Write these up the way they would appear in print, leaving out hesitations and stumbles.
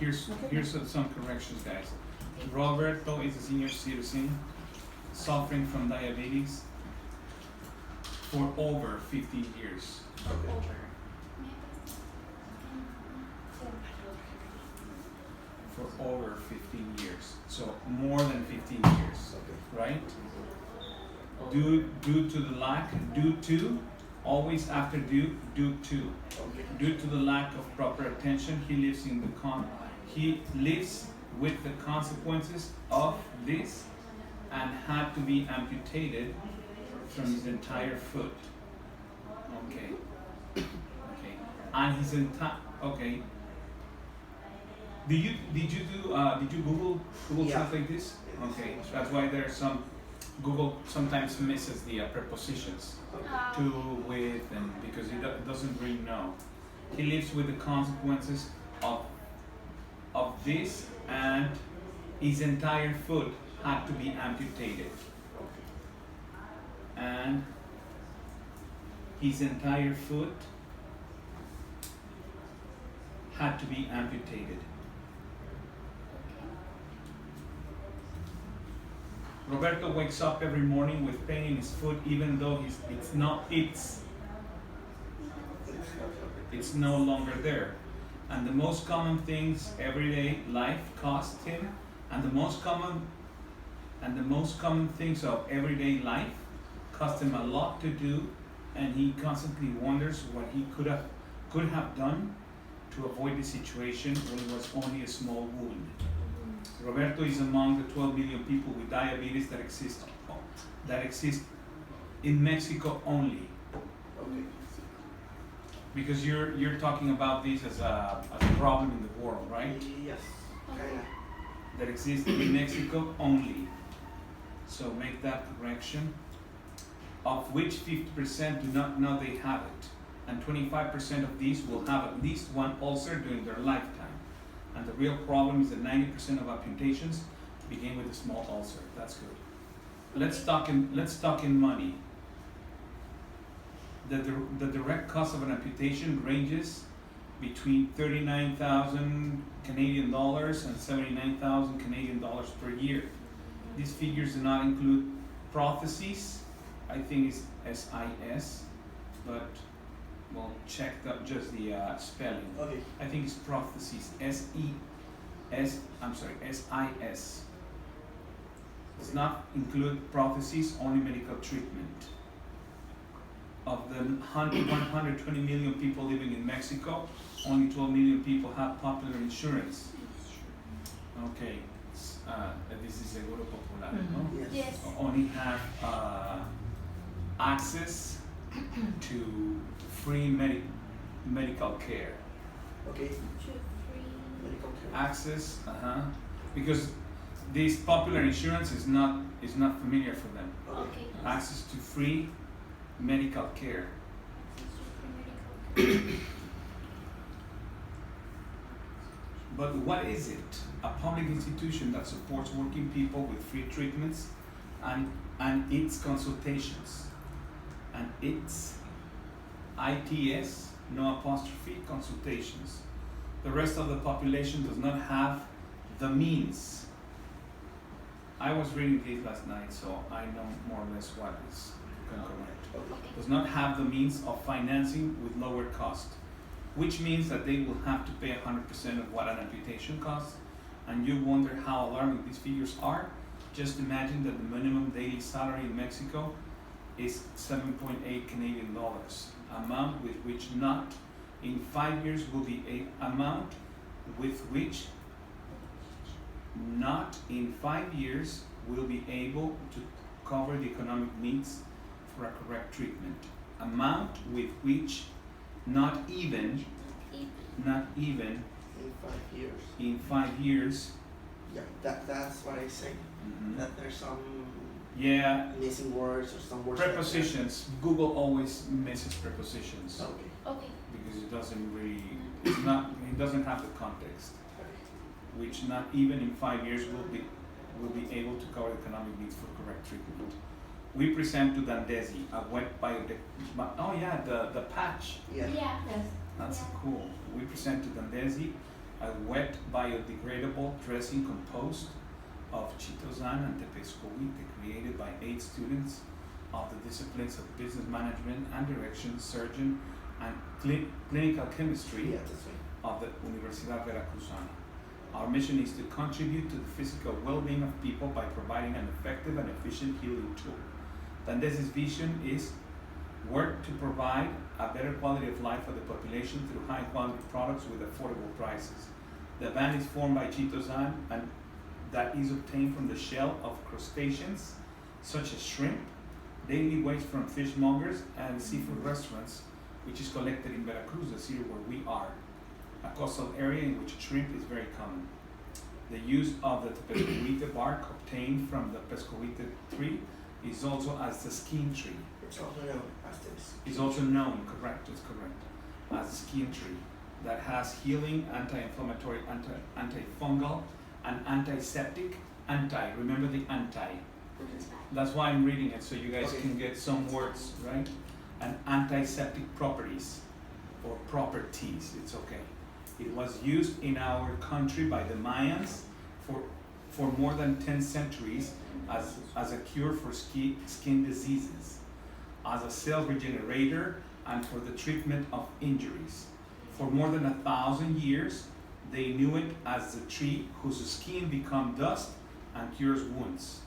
here's some corrections, guys. Roberto is a senior citizen suffering from diabetes for over 15 years. For over 15 years. So more than 15 years, right? Due to the lack, always after due to. Due to the lack of proper attention, he lives with the consequences of this and had to be amputated from his entire foot. Okay. And his entire, okay. Did you Google translate this? Okay, that's why there are some, Google sometimes misses the prepositions to, with, and because it doesn't really know. He lives with the consequences of this, and his entire foot had to be amputated. And his entire foot had to be amputated. Roberto wakes up every morning with pain in his foot, even though it's no longer there. And the most common things everyday life cost him, and the most common things of everyday life cost him a lot to do, and he constantly wonders what he could have done to avoid the situation when it was only a small wound. Roberto is among the 12 million people with diabetes that exist in Mexico only. Okay. Because you're talking about this as a problem in the world, right? Yes. Kinda. That exists in Mexico only. So make that correction. Of which 50% do not know they have it, and 25% of these will have at least one ulcer during their lifetime. And the real problem is that 90% of amputations begin with a small ulcer. That's good. Let's talk in money. The direct cost of an amputation ranges between 39,000 Canadian dollars and 79,000 Canadian dollars per year. These figures do not include prostheses. I think it's SIS, but we'll check just the spelling. Okay. I think it's prostheses. SIS. Does not include prostheses, only medical treatment. Of the 120 million people living in Mexico, only 12 million people have popular insurance. Okay, this is Seguro Popular, no? Yes. So only have access to free medical care. Okay. Medical care. Access, because this popular insurance is not familiar for them. Okay. Access to free medical care. But what is it? A public institution that supports working people with free treatments and its consultations. And its ITS, no apostrophe, consultations. The rest of the population does not have the means. I was reading this last night, so I know more or less what is correct. Does not have the means of financing with lower cost, which means that they will have to pay 100% of what an amputation costs. And you wonder how alarming these figures are. Just imagine that the minimum daily salary in Mexico is 7.8 Canadian dollars, amount with which not in 5 years will be amount with which not in 5 years will be able to cover the economic needs for a correct treatment. Amount with which not even in 5 years. In 5 years. Yeah, that's what I say. Mm-hmm. That there's some missing words or some words. Prepositions. Google always misses prepositions. Okay. Because it doesn't have the context. Which not even in 5 years will be able to cover economic needs for correct treatment. We present to Dandesi a wet biotech. The patch. Yeah. That's cool. We present to Dandesi a wet biodegradable dressing composed of chitosan and tepescohuite created by 8 students of the disciplines of business management and direction, surgeon, and clinical chemistry Yeah, that's right. of the Universidad Veracruzana. Our mission is to contribute to the physical well-being of people by providing an effective and efficient healing tool. Dandesi's vision is work to provide a better quality of life for the population through high-quality products with affordable prices. The band is formed by chitosan and that is obtained from the shell of crustaceans such as shrimp, daily waste from fishmongers and seafood restaurants, which is collected in Veracruz, the city where we are, a coastal area in which shrimp is very common. The use of the pescohuite bark obtained from the pescohuite tree is also as the skin tree. It's also known as this. Is also known, correct, is correct, as the skin tree that has healing, anti-inflammatory, antifungal, and antiseptic, remember the anti. That's why I'm reading it, so you guys Okay. can get some words, right? And antiseptic properties, or properties, it's okay. It was used in our country by the Mayans for more than 10 centuries as a cure for skin diseases, as a cell regenerator, and for the treatment of injuries. For more than 1,000 years, they knew it as the tree whose skin becomes dust and cures wounds.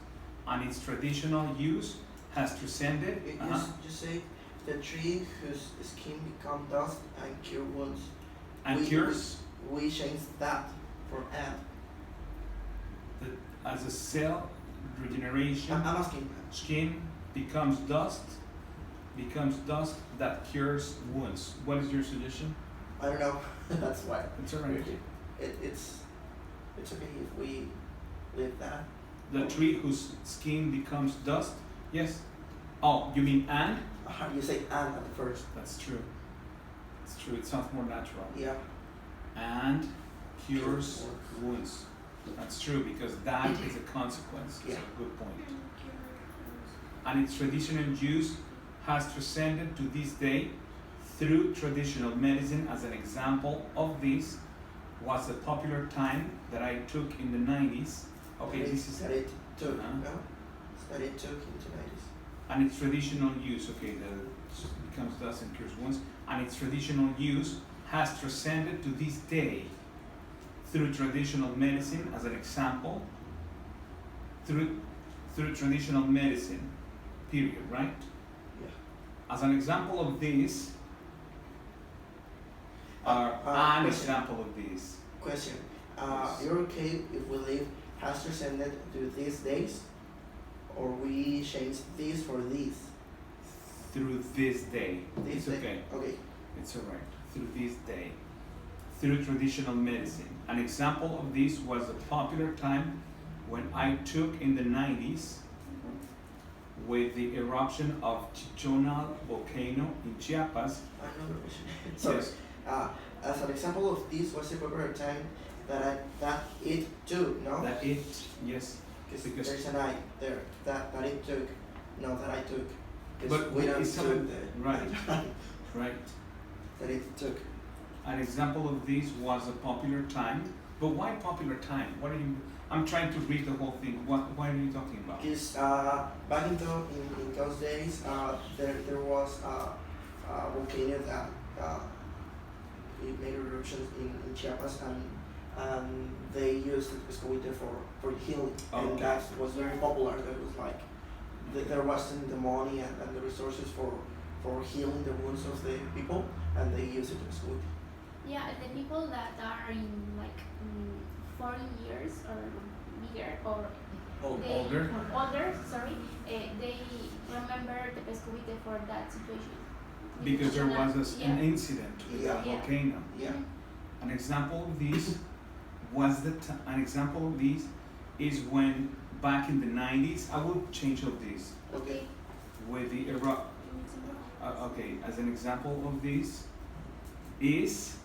And its traditional use has transcended. You say the tree whose skin become dust and cure wounds. And cures We change that for and. as a cell regeneration. I'm asking. Skin becomes dust that cures wounds. What is your suggestion? I don't know. That's why. It's alright. It's okay if we leave that. The tree whose skin becomes dust. Yes. Oh, you mean and? You say and at the first. That's true. It's true. It sounds more natural. Yeah. And cures wounds. That's true because that is a consequence. It's Yeah. a good point. And its traditional use has transcended to this day through traditional medicine. As an example of this was the popular time that I took in the 90s. Okay, this is that it took. Uh-huh. No? That it took into 90s. and its traditional use. Okay, the becomes dust and cures wounds. And its traditional use has transcended to this day through traditional medicine. As an example, through traditional medicine. Period. Right. Yeah. As an example of this, or an question. example of this. Question. Yes. You're okay if we leave has transcended to these days, or we change this for this? Through this day. This It's day? okay. Okay. It's alright. Through this day. Through traditional medicine. An example of this was a popular time when I took in the 90s with the eruption of Chichona volcano in Chiapas. Another question. Sorry. Yes. As an example of this was a popular time that it took, no? That it, yes. Because- there's an I there. That it took, no, that I took. 'Cause But we don't it's took something- the right. Right. that it took. An example of this was a popular time. But why popular time? What are you? I'm trying to read the whole thing. What are you talking about? Because back in those days, there was a volcano that it made eruptions in Chiapas, and they used the pescohuite for healing, and Okay. that was very popular. That was like there wasn't the money and the resources for healing the wounds of the people, and they used it as pescohuite. Yeah, the people that are in like 40 years or bigger or they, Older? older, sorry, they remember the pescohuite for that situation. Because there was an Yeah. incident with that Yeah. volcano. Yeah. An example of this was an example of this is when back in the 90s. I will change all this Okay. with the okay, as an example of this is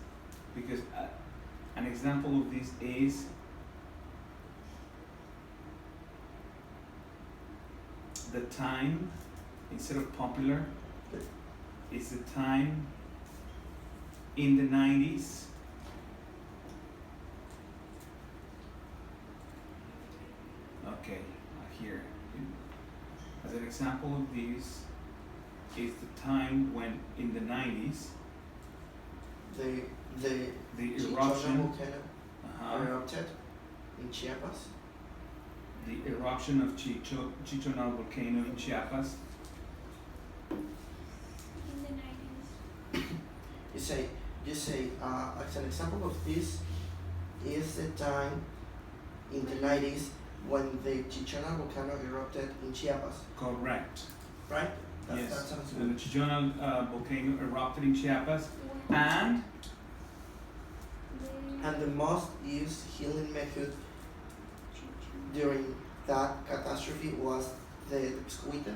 because an example of this is the time instead of popular is the time in the 90s Okay, here. As an example of this is the time when in the 90s The the Chichona eruption, volcano erupted in Chiapas. the eruption of Chichona volcano in Chiapas. In the 90s. You say, as an example of this is the time in the 90s when the Chichona volcano erupted in Chiapas, Correct. right? That Yes. sounds And good. the Chichona volcano erupted in Chiapas, When and And the most used healing method during that catastrophe was the Piscuita.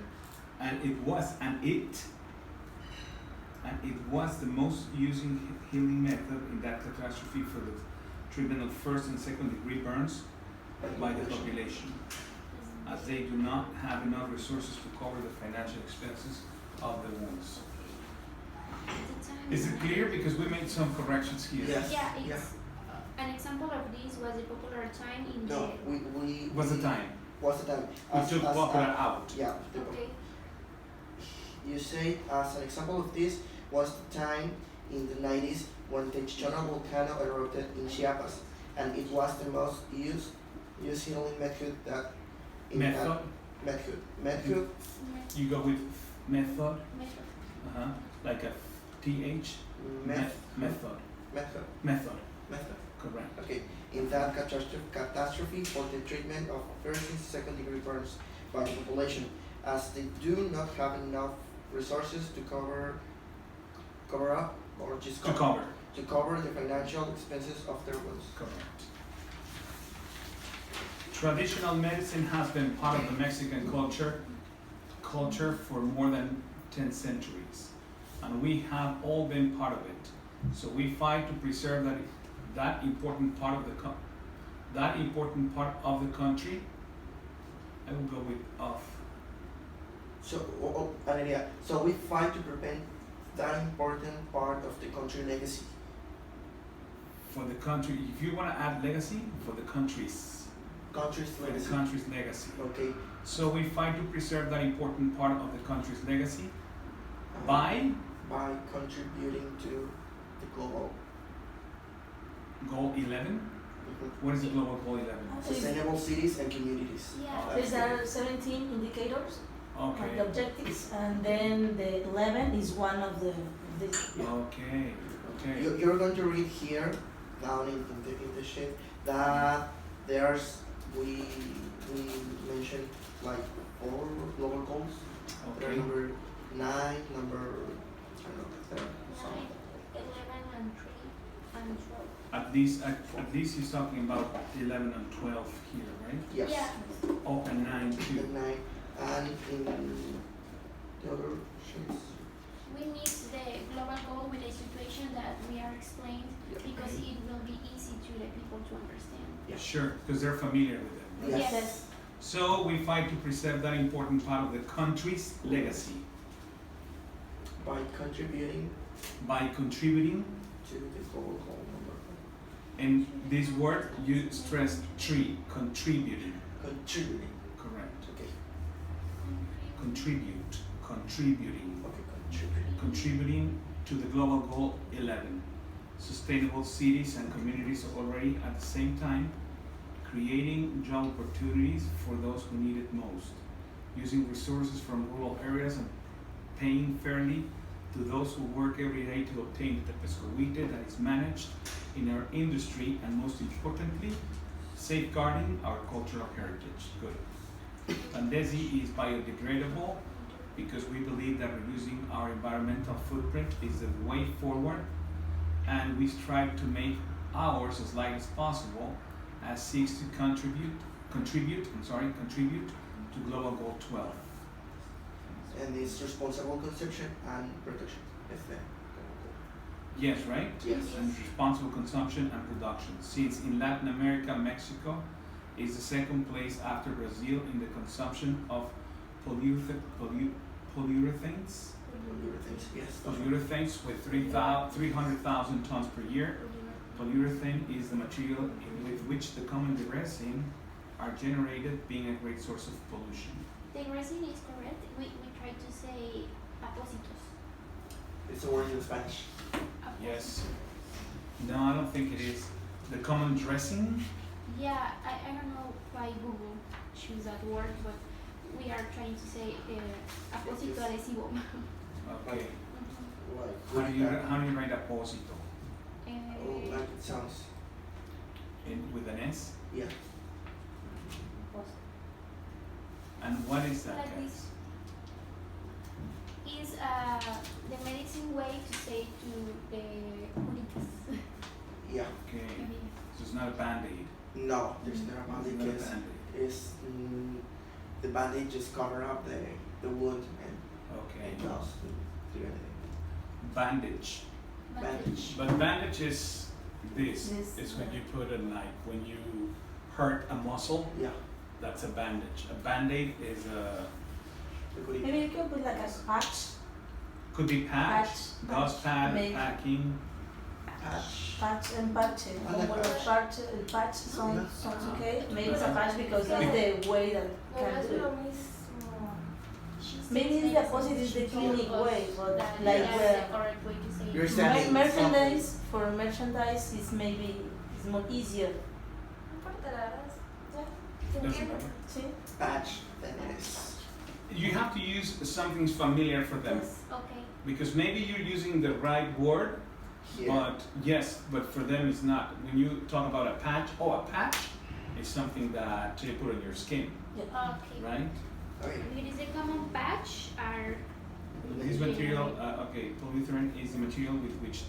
it was the most using healing method in that catastrophe for the treatment of first and second degree burns by the population, as they do not have enough resources to cover the financial expenses of the wounds. Is it clear? Because we made some corrections here. Yes. Yeah, it's Yeah. an example of this was a popular time in No, we What's the time? What's the time? We took popular out. Yeah. the okay. You say as an example of this was the time in the 90s when the Chichona volcano erupted in Chiapas, and it was the most used healing method that in Method. that method. You go with method. Method. Like a th. Method. Method. Method. Method. Method. Correct. Okay. In that catastrophe for the treatment of first and second degree burns by the population, as they do not have enough resources to cover up or just To cover. to cover the financial expenses of their wounds. Correct. Traditional medicine has been part of the Mexican culture for more than 10 centuries, and we have all been part of it. So we fight to preserve that important part of the country. I will go with of. So, an idea. So we fight to prevent that important part of the country legacy. For the country, if you want to add legacy, for the country's legacy. Okay. So we fight to preserve that important part of the country's legacy by by contributing to the global Goal 11. What is the global goal 11? sustainable cities and communities. Yeah. There are 17 indicators of the Okay. objectives, and then the 11 is one of this. Okay. Okay. You're going to read here down in the sheet that there's we mentioned like 4 global goals. There are Okay. number 9, number I don't know, 10, 9, 11, and 3, and 12. At least he's talking about 11 and 12 here, right? Yes. Yeah. Oh, and 9 The too. 9 and in the other sheets. We mix the global goal with a situation that we are explained Yeah. because it will be easy to the people to understand. Yeah. Sure, because they're familiar with it. Right? Yes. So we fight to preserve that important part of the country's legacy By contributing by contributing, to the global goal number. and this word you stressed 3, contributing. Contributing. Correct. Okay. Contributing. Okay. Contributing. Contributing to the global goal 11. Sustainable cities and communities already at the same time, creating job opportunities for those who need it most, using resources from rural areas and paying fairly to those who work every day to obtain the pescoite that is managed in our industry, and most importantly, safeguarding our cultural heritage. Good. Dandesi is biodegradable because we believe that reducing our environmental footprint is the way forward, and we strive to make ours as light as possible, as seeks to contribute to global goal 12. And it's responsible consumption and production. Este. Yes, right? Yes. And responsible consumption and production. Since in Latin America, Mexico is the second place after Brazil in the consumption of polyurethanes. Polyurethanes. Yes. Polyurethanes with 300,000 tons per year. Polyurethane is the material with which the common resin are generated, being a great source of pollution. The resin is correct. We try to say apósitos. It's a word in Spanish. Yes. No, I don't think it is. The common dressing. Yeah, I don't know why Google choose that word, but we are trying to say apósito adhesivo. Okay. Like, How do you write apósito? oh, like it sounds. With an S? Yeah. And what is that? Like this. Is the medicine way to say to the curitas. Yeah. Okay. So it's not a band-aid. No, there's not a It's bandage. not a It's, band-aid. it's the bandage just cover up the wound and Okay. it doesn't do anything. Bandage. Bandage. But bandage is this. This, It's when you put it like when you hurt a muscle, Yeah. that's a bandage. A band-aid is a The curita. Maybe you could put like a patch. could be patch, Patch, gauze pad, maybe. packing. Patch. Patch and parche. I like Como patch. patch sounds okay. Maybe it's a patch because that's the way that can do it. Maybe it's the opposite is the clinic way, but That like that's where the correct way to say You're it. saying- merchandise for merchandise is maybe is more easier. Doesn't matter. See? Patch. Then it is. You have to use something familiar for them Yes. Okay. because maybe you're using the right word, Here. but yes, but for them it's not. When you talk about a patch, a patch is something that you put on your skin, Okay. right? Okay. If it is a common patch, are This material, polyethylene is the material with which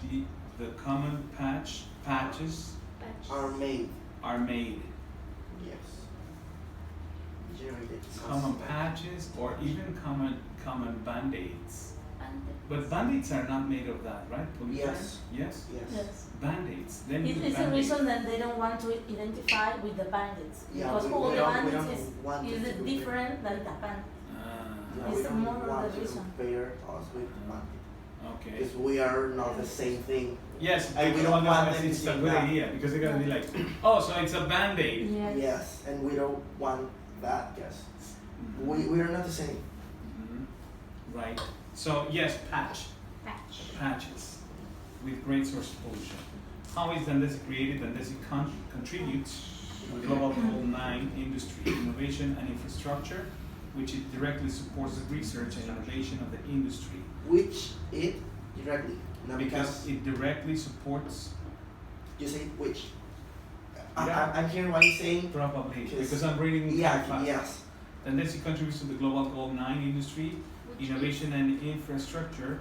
the common patches patches. Are made. are made. Yes. Generated. Common patches or even common band-aids. And But band-aids are not made of that, right? Polyethylene? Yes. Yes? Yes. Yes. Band-aids. Then It's the band-aids. reason that they don't want to identify with the bandits. Yeah, Because we all the don't bandits want is to compare. different than the band. Yeah, we It's don't more of want the to reason. compare us with one. Okay. Because we are not the same thing. Yes, And we because don't want otherwise them to it's a think good that. idea because they're gonna be like, oh, so it's a band-aid. Yes, and we don't want that, yes. We are not the same. Mhm. Right. So yes, patch. patches with great source of pollution. How is Dandesi created? Dandesi contributes to the global goal 9 industry, innovation and infrastructure, which it directly supports the research and innovation of the industry. Which it directly. Not Because it directly supports, you say which. Yeah. I'm hearing what you're saying. probably, Yes. because I'm reading Yeah, fast. yes. Dandesi contributes to the global goal 9 industry, Which innovation and infrastructure,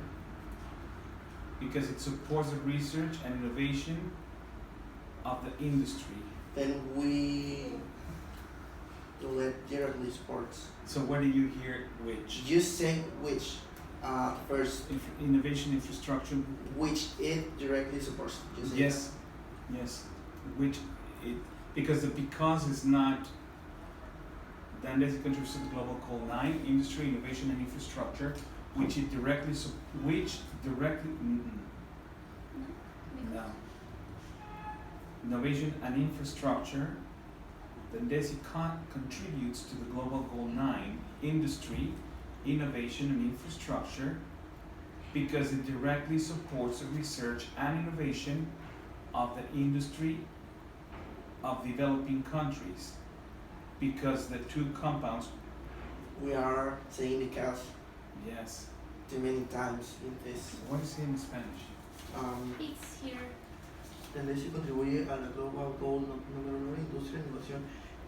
because it supports the research and innovation of the industry. Then we do it directly sports. So where do you hear which? You say which first, Innovation infrastructure. which it directly supports. You say Yes, yes. Which it because the because is not. Dandesi contributes to the global goal 9 industry, innovation and infrastructure, which it directly no. Innovation and infrastructure. Dandesi contributes to the global goal 9 industry, innovation and infrastructure because it directly supports the research and innovation of the industry of developing countries because the two compounds, we are saying because yes. too many times in this. What is it in Spanish? It's here. Dandesi contribuye a la Global Goal número 9, Industria, Innovación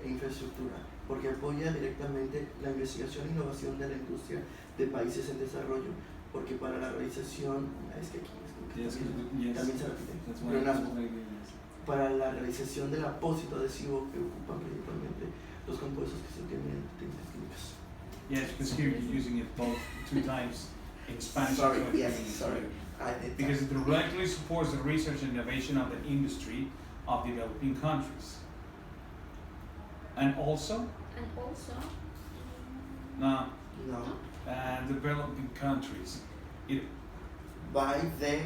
e Infraestructura, porque apoya directamente la investigación e innovación de la industria de países en desarrollo, porque para la realización, es que aquí es como que Yes, también, yes. también se repite, That's pleonasmo, what I did, yes. para la realización del apósito adhesivo que ocupan principalmente los compuestos que se obtienen en técnicas químicas. Yes, because here you're using it both 2 times in Spanish. Sorry, and yes, English. sorry. I did Because it directly supports the research and innovation of the industry of developing countries. And also, And also, no, no. developing countries. It, By the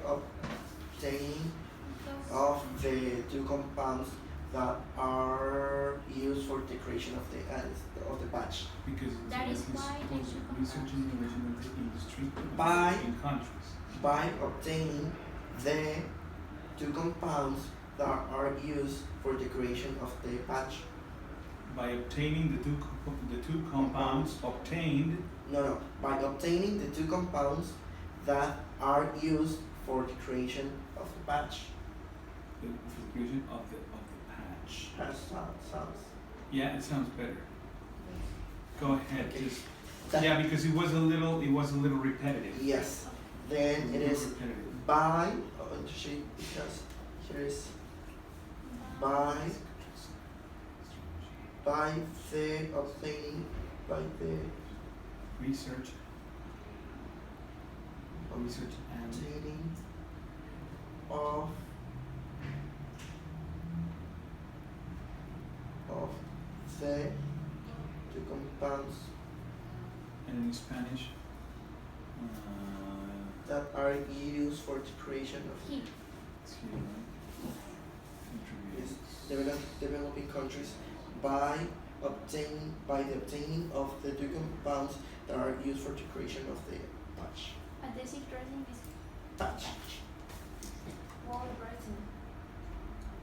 obtaining because of the two compounds that are for the creation of the patch. Because That is it's why they should research and innovation in the industry By- in countries. By obtaining the two compounds that are used for the creation of the patch. By obtaining the two compounds obtained No, by obtaining the two compounds that are used for the creation of the patch. for the creation of the patch. That sounds. Yeah, it sounds better. Go ahead. Okay. Just That- yeah, because it was a little repetitive. Yes. Then it is repetitive. by. Because here is by the obtaining by the Research and obtaining of the two compounds and in Spanish. that are used for the creation of Heat. It's here, right? yes, Contributes. developing countries by the obtaining of the two compounds that are used for the creation of the patch. Adhesive dressing is Patch. wall dressing.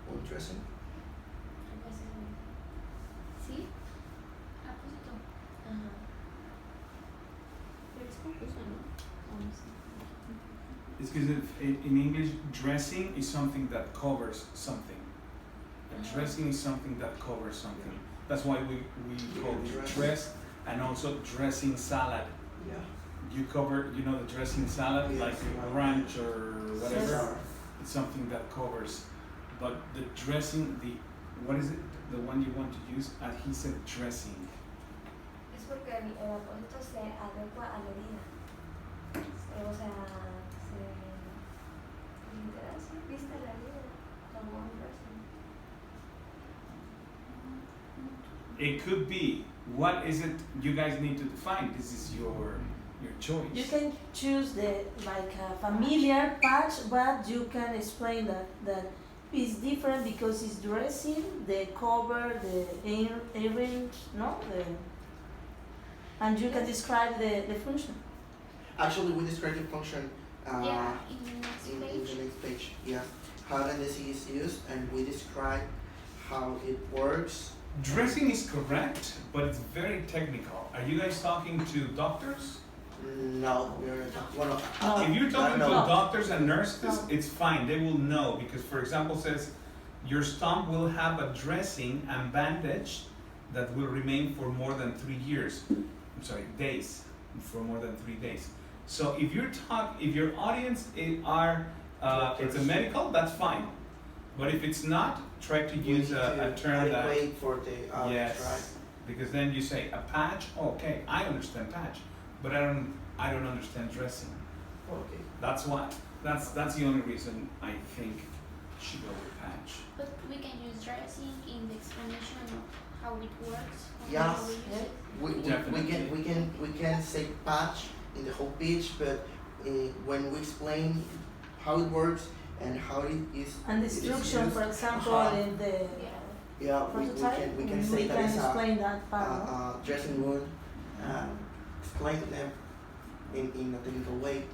Wound dressing. ¿Sí? Apósito. Ajá. Pero es confuso, ¿no? O no sé. It's because in English, dressing is something that covers something. A dressing is something that covers something. That's why we call it dress, and also dressing salad. Yeah. You cover, the dressing salad, Yes. like ranch or whatever. Cesar. It's something that covers. But the dressing, what is it? The one you want to use? Adhesive dressing. Es porque el apósito se adecua a la herida. O sea, literal, sí, viste la herida, como un dressing. It could be. What is it you guys need to define? This is your choice. You can choose the like a familiar patch, but you can explain that it's different because it's dressing, the cover, the earrings, no, and you can describe the function. Actually, we describe the function Yeah, in the next in the page. next page. Yeah. How Dandesi is used, and we describe how it works. Dressing is correct, but it's very technical. Are you guys talking to doctors? No, we're not. Well, No. If you're talking to No. doctors and nurses, No. it's fine. They will know because, for example, says your stump will have a dressing and bandage that will remain for more than 3 years. I'm sorry, days. For more than 3 days. So if if your audience it's a medical, that's fine. But if it's not, try to we use need a to term that. adequate for the Yes, right? because then you say a patch. Okay, I understand patch, but I don't understand dressing. Okay. That's why. That's the only reason I think should go with patch. But we can use dressing in the explanation of how it works. Or Yeah. how we use it. We can say patch in the whole pitch, but when we explain how it works and how it is And the it is instruction, used, for example, in the Yeah. yeah, we can say we that can it's explain that a part. No? dressing wound, explain to them in a technical way.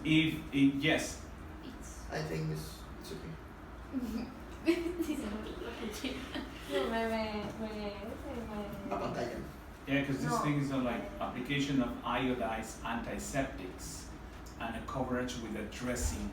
Yes, It's. I think it's okay. Sí, se me olvidó repetir. No, me A pantalla. yeah, because this No. thing is like application of iodized antiseptics and a coverage with a dressing.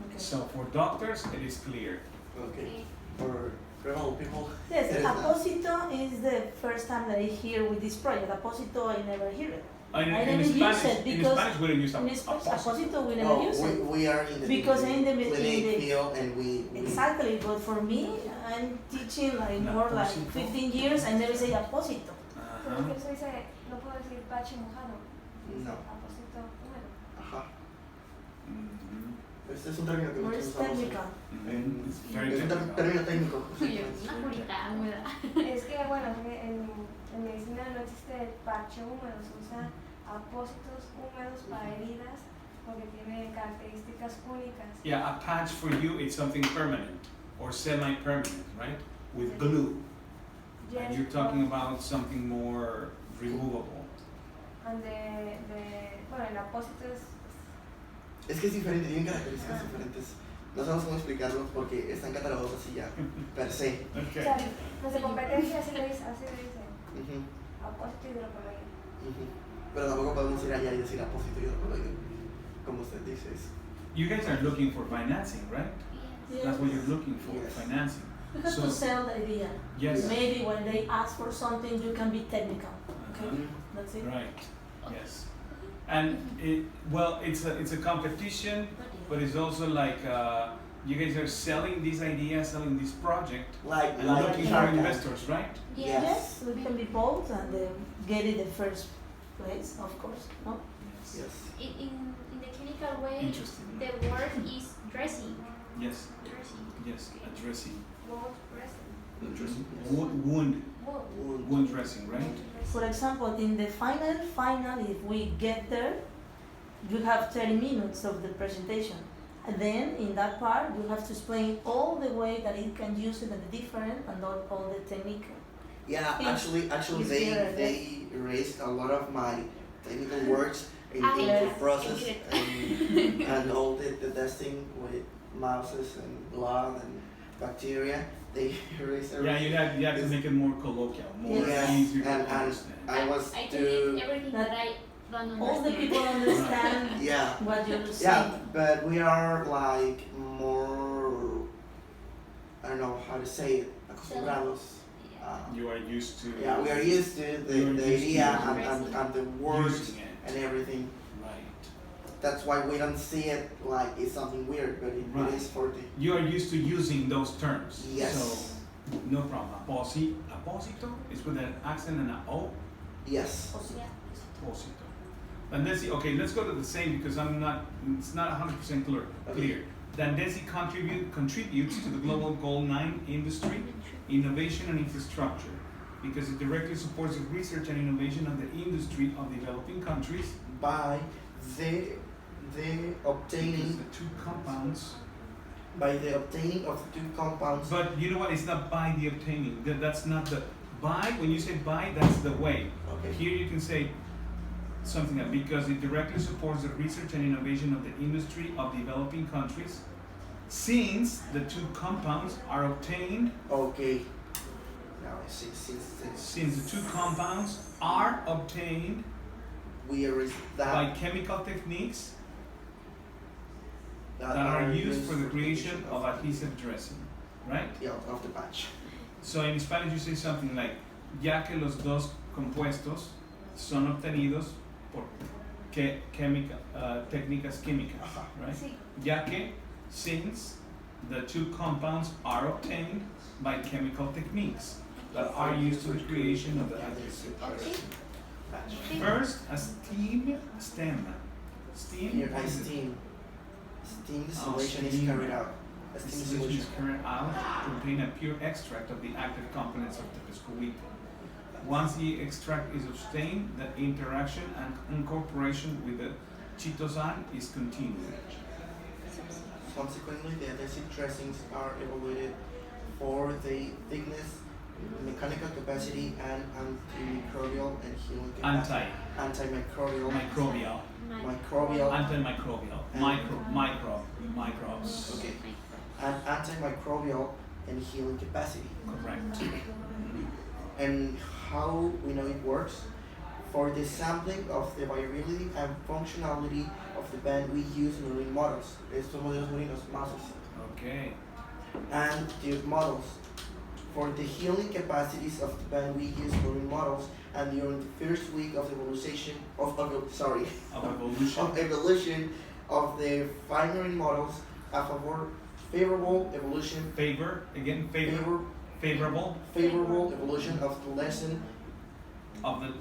Okay. So for doctors, it is clear. Okay. For normal people. Yes, it is not. Apósito is the first time that I hear with this project. Apósito, I never hear it. In never use Spanish, it in because Spanish, we don't use In Spanish, apósito. Apósito, we never use it. We are in the Because in the- clinic field and we Exactly, but for me, I'm teaching like No, more like Apósito. 15 years, I never say Apósito. Pero Uh-huh. que eso dice, no puedo decir parche mojado. Dice No. apósito húmedo. Ajá. Mhm. Este es un término que More nosotros usamos. technical. Mhm. It's very Es un technical. término técnico. Una curita húmeda. Es que, bueno, en medicina no existe el parche húmedo, se usa apósitos húmedos para heridas porque tiene características únicas. Yeah, a patch for you it's something permanent or semi-permanent, right? With glue. Yes, And you're talking about something more removable. And bueno, el apósito Es que es diferente, tienen características diferentes. No sabemos cómo explicarlo porque están catalogados así ya, per se. o Okay. sea, nuestra competencia así le dice, Ujú, apósito hidrocoloide. ujú. Pero tampoco podemos ir allá y decir apósito hidrocoloide, como usted dice. You guys are looking for financing, right? Yes. That's what you're looking for, Yes. financing. You have So- to sell the idea. Yes. Maybe when they ask for something, you can be technical. Okay, Uh-huh. that's it. Right. Yes. And it's a competition, but it's also like you guys are selling this idea, selling this project, Like, and like looking for Shark Tank. investors, right? Yes. Yes, we can be both and get it the first place, of course. No? Yes. In the chemical way, Interesting. the word is dressing. Yes. Dressing. Yes. Addressing. Wound dressing. Addressing. Yes. Wound. Wound. Wound dressing, right? For example, in the final, if we get there, you have 30 minutes of the presentation. And then in that part, you have to explain all the way that it can use it at the different and all the technique. Yeah, It's- actually it's they better, they erased a lot of my technical words in Ah, the yes, process I did. and all the testing with mouses and blood and bacteria. They erased Yeah, everything. you have to make it more colloquial, more Yes. easier to And- understand. I was I to did everything That that I don't understand. All the people understand yeah. what you're Yeah, saying. but we are like more, I don't know how to say it, acostumbrados. You are used to Yeah, we are used to You're the used to idea it. and the words using it. and everything. Right. That's why we don't see it like it's something weird, but Right. it is for the You are used to using those terms. yes, So no problem. Apposito is with an accent and an O. yes. Yeah. Apposito. Dandesi, okay, let's go to the same because it's not 100% clear. Okay. Dandesi contributes to the global goal 9 industry, innovation and infrastructure because it directly supports the research and innovation of the industry of developing countries. By the Because obtaining the two compounds. by the obtaining of the two compounds. But you know what? It's not by the obtaining. That's not the by. When you say by, that's the way. Okay. Here you can say something like because it directly supports the research and innovation of the industry of developing countries. Since the two compounds are obtained, Okay. Now I see since the two compounds are obtained we erase that by chemical techniques that are used for the creation of adhesive dressing, right? yeah, of the batch. So in Spanish you say something like, ya que los dos compuestos son obtenidos por técnicas químicas, Ajá. right? Sí. Ya que, since the two compounds are obtained by chemical techniques that are used to the creation of the adhesive dressing. Batch. First, a steam stem. Steam, Here what I is it? steam. Steam Oh, distillation is steam. carried out. A The steam solution is distillation. carried out to obtain a pure extract of the active components of the biscuit. Once the extract is obtained, the interaction and incorporation with the chitosan is continued. Consequently, the adhesive dressings are evaluated for the thickness, mechanical capacity, and antimicrobial and healing capacity. Antimicrobial. Microbial. Microbial. Antimicrobial. Microbes. Okay. And antimicrobial and healing capacity. Correct. And how we know it works? For the sampling of the viability and functionality of the band, we use marine models. Estos modelos marinos, masses. Okay. And the models. For the healing capacities of the band, we use marine models. And during the first week of evolution Of evolution. of the 5 marine models, a favorable evolution, Favorable favorable evolution of the lesson of the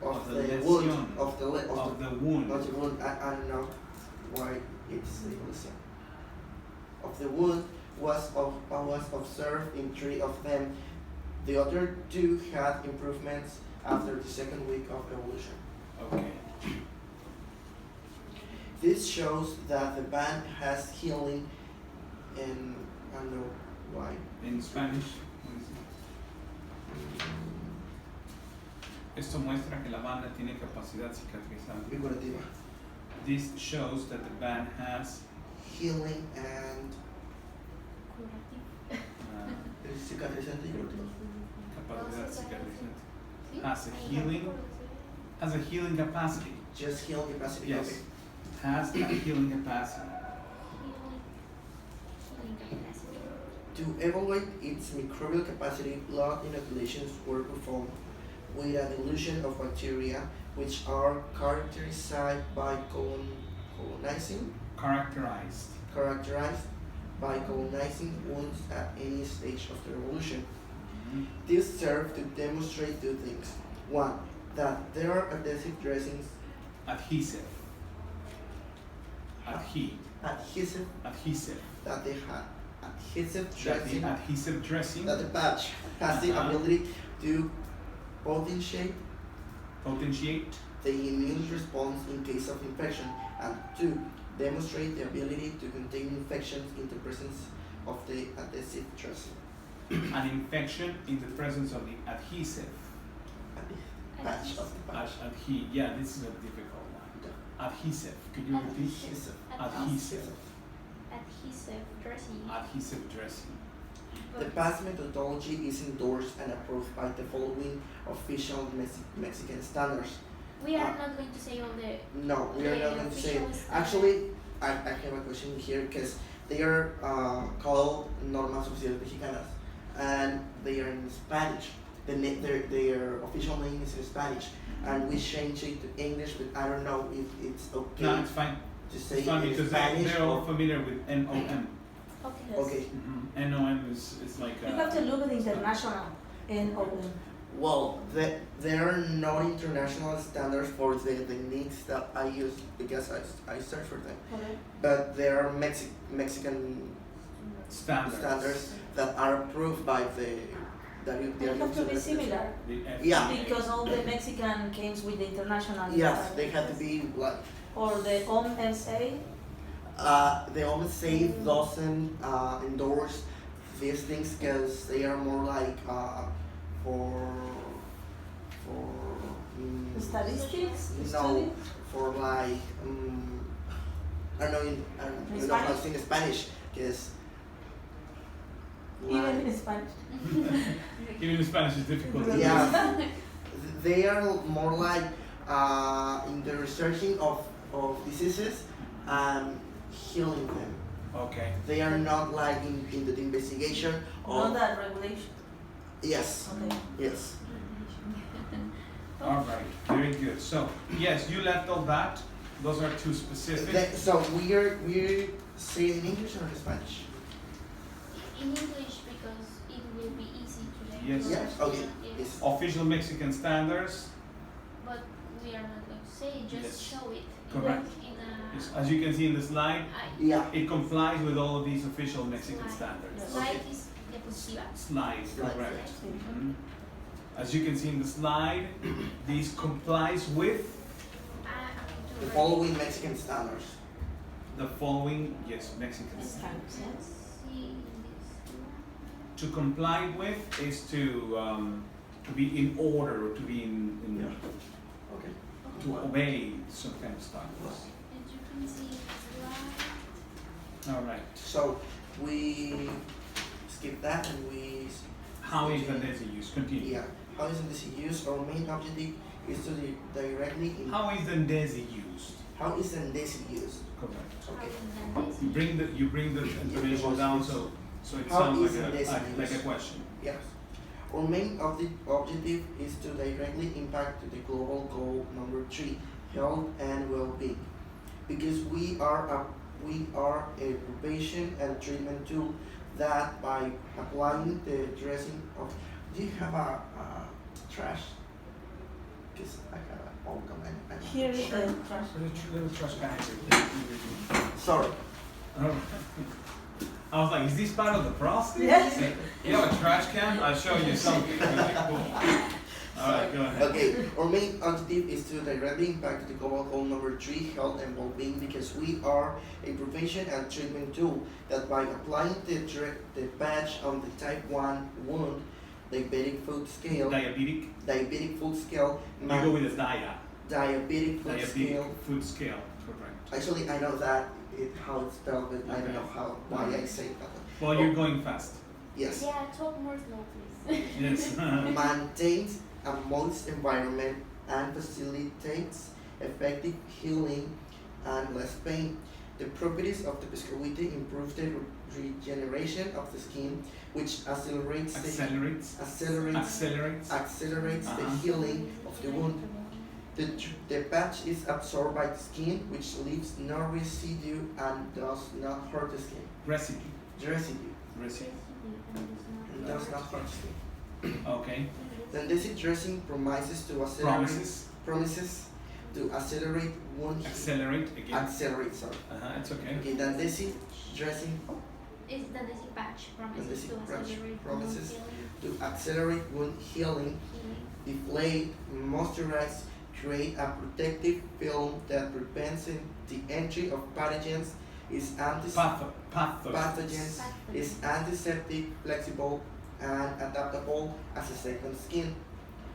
of the the lesion. wound of the of the wound. not the wound. I don't know why it's the lesson of the wound was observed in 3 of them. The other 2 had improvements after the 2nd week of evolution. Okay. This shows that the band has healing, and I don't know why. In Spanish, what is it? Esto muestra que la banda tiene capacidad cicatrizante. curativa, This shows that the band has healing and uh, cicatrizante y curativa. capacidad cicatrizante. ¿Sí? Has a healing capacity. Just healing capacity. Yes. Okay. Has a healing capacity. Healing capacity. To evaluate its microbial capacity, blood inoculations were performed with a dilution of bacteria which are characterized by characterized by colonizing wounds at any stage of the evolution. This served to demonstrate two things. One, that there are adhesive dressings, Adhesive. Adhesive. that they had adhesive That the dressing, adhesive dressing that the patch has the Uh-huh. ability to potentiate potentiate the immune response in case of infection, and two, demonstrate the ability to contain infections in the presence of the adhesive dressing. an infection in the presence of the adhesive. Patch of the patch. Yeah, this is a difficult one. Adhesive. Could you repeat? Adhesive. Adhesive. Adhesive dressing. Adhesive dressing. The past methodology is endorsed and approved by the following official Mexican standards. We are not going to say all the No, we are not going to say it. official standards. Actually, I have a question here because they are called Normas Oficiales Mexicanas and they are in Spanish. Their official name is in Spanish and we changed it to English, but I don't know if it's okay No, it's fine. to say It's fine in because Spanish they're all or familiar with NOM. Okay. Yes. okay. NOM is like You have to look at the international and open. Well, there are no international standards for the techniques that I use because I search for them. Okay. But there are Mexican standards that are approved by they They have to be similar The FDA. Yeah. because all the Mexican came with the international. Yes, they have to be like Or the OMSA. the OMSA doesn't endorse these things because they are more like for Statistics? no Study? for like I don't know you know how to say in Spanish because Even in Spanish. Even in Spanish is difficult. to yeah, they are more like in the researching of diseases and healing them. Okay. They are not like in the investigation Not of that regulation. yes, Okay. yes. All right. Very good. So yes, you left all that. Those are two specific. So we say it in English or in Spanish? In English because it will be easy to learn. Yes. Yes. Okay. Yes. Yes. Official Mexican standards. But we are not going to say it, just Yes. show it. Correct. In a Yes, as you can see in the slide, Yeah. it complies with all of these official Mexican Slide. standards. Yes. slide is diapositiva. Slides, Slides, correct. yes. Mhm. As you can see in the slide, these complies with The following Mexican standards. the following, yes, Mexican Yes. standards. Let's see this one. To comply with is to be in order, or to be in Okay. to obey some kind of standards. As you can see, it's slide. All right. So we skip that and we How is Dandesi used? Continue. yeah. How is this used? Our main objective is to directly How is Dandesi used? how is Dandesi used? Correct. Okay. You bring the information down so it How sounds is like Dandesi like a used? question. Yes. Our main objective is to directly impact the global goal number 3, health and well-being, because we are a prevention and treatment tool that by applying the dressing of. Do you have a trash? Because I have a welcome and Here is the trash. Little trash can. sorry. I was like, is this part of the process? Yes. You have a trash can? I'll show you something really cool. Alright, go ahead. Okay, our main objective is to directly impact the global goal number 3, health and well-being, because we are a prevention and treatment tool that by applying the patch on the type 1 wound diabetic food scale, Diabetic. food scale, You go with a dia. diabetic food Diabetic scale. food scale. Correct. Actually, I know that how it's spelled, but I don't know why I say that. Well, you're going fast. Yes. Yeah, talk more slow, please. Yes. Maintains a moist environment and facilitates effective healing and less pain. The properties of the biscuit improve the regeneration of the skin, which accelerates the healing of the wound. The patch is absorbed by the skin, which leaves no residue and does not hurt the skin. Residue. And does not hurt the skin. Okay. Dandesi dressing promises to accelerate wound Accelerate again. Accelerate, sorry. It's okay. Okay, Dandesi dressing Is Dandesi patch promises Dandesi to patch accelerate promises healing? to accelerate wound healing, deflate, moisturize, create a protective film that prevents the entry of pathogens, is pathogens, is antiseptic, flexible, and adaptable as a second skin.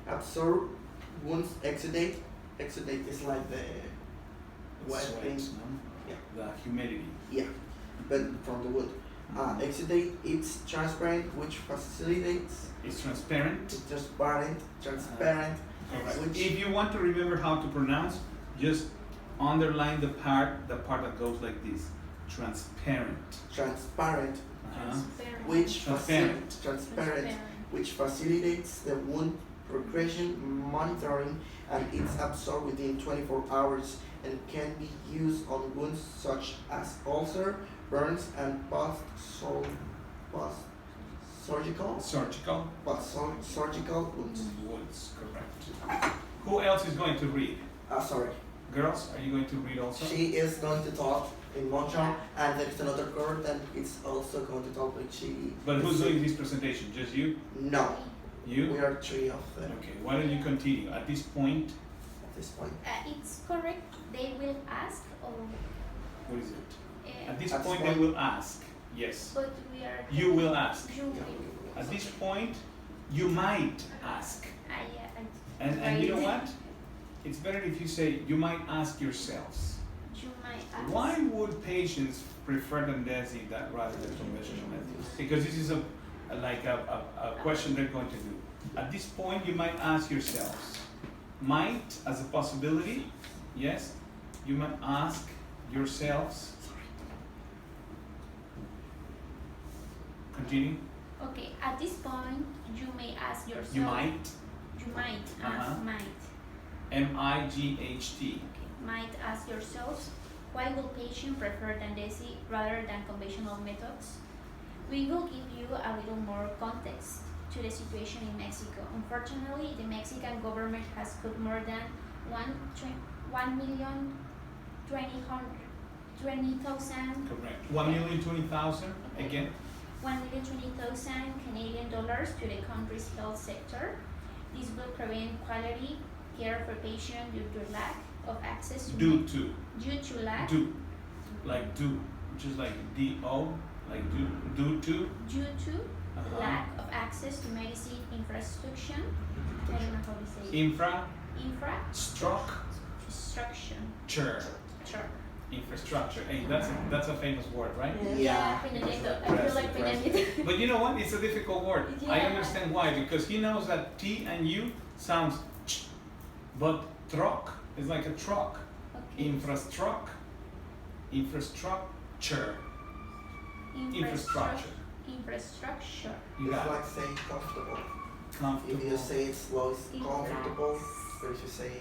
Absorb wounds exudate. Exudate is like the wet Sweat, thing. no? Yeah. The humidity. Yeah, but from the wood. Exudate, it's transparent, which facilitates. It's transparent. It's transparent. Correct. Which If you want to remember how to pronounce, just underline the part that goes like this. Transparent. transparent, Transparent. which Transparent. transparent, which facilitates the wound progression monitoring, and it's absorbed within 24 hours and can be used on wounds such as ulcer, burns, and post-surgical wounds. Woods, correct. Who else is going to read? Sorry, Girls, are you going to read also? she is going to talk in Montreal, and there's another girl that is also going to talk, but she. But who's doing this presentation? Just you? No, we You? are three of them Okay, why don't you continue? At this point, at this point. It's correct. They will ask, or what is it? At this At point, this they point- will ask. Yes. but we are. You will ask. You Yeah. will. At this point, you might ask. And you know what? It's better if you say, you might ask yourselves. You might ask. Why would patients prefer Dandesi that rather than conventional methods? Because this is a question they're going to do. At this point, you might ask yourselves. Might as a possibility, yes. You might ask yourselves. Continue. Okay, at this point, you may ask yourself. You might. You might Uh-huh. ask. Might. MIGHT. Okay. Might ask yourselves, why will patient prefer Dandesi rather than conventional methods? We will give you a little more context to the situation in Mexico. Unfortunately, the Mexican government has cut more than 1,020,000 Correct. 1,020,000 again. 1,020,000 Canadian dollars to the country's health sector. This will prevent quality care for patients due to lack of access to Due to. lack Do. Like do. Just like D-O. Like do. Due to. due to Uh-huh. lack of access to medicine infrastructure. I don't know how to say it. Infrastructure. Sure. Infrastructure. Hey, that's a famous word, right? Yeah. Peñanito. I feel like Peñanito. But you know what? It's a difficult word. I Yeah. understand why, because he knows that T and U sounds ch, but truck is like a truck. Okay. Infrastructure. Infrastructure. Infrastructure. You It's got it. like saying comfortable. If Comfortable. you say it slow, it's comfortable. But if you say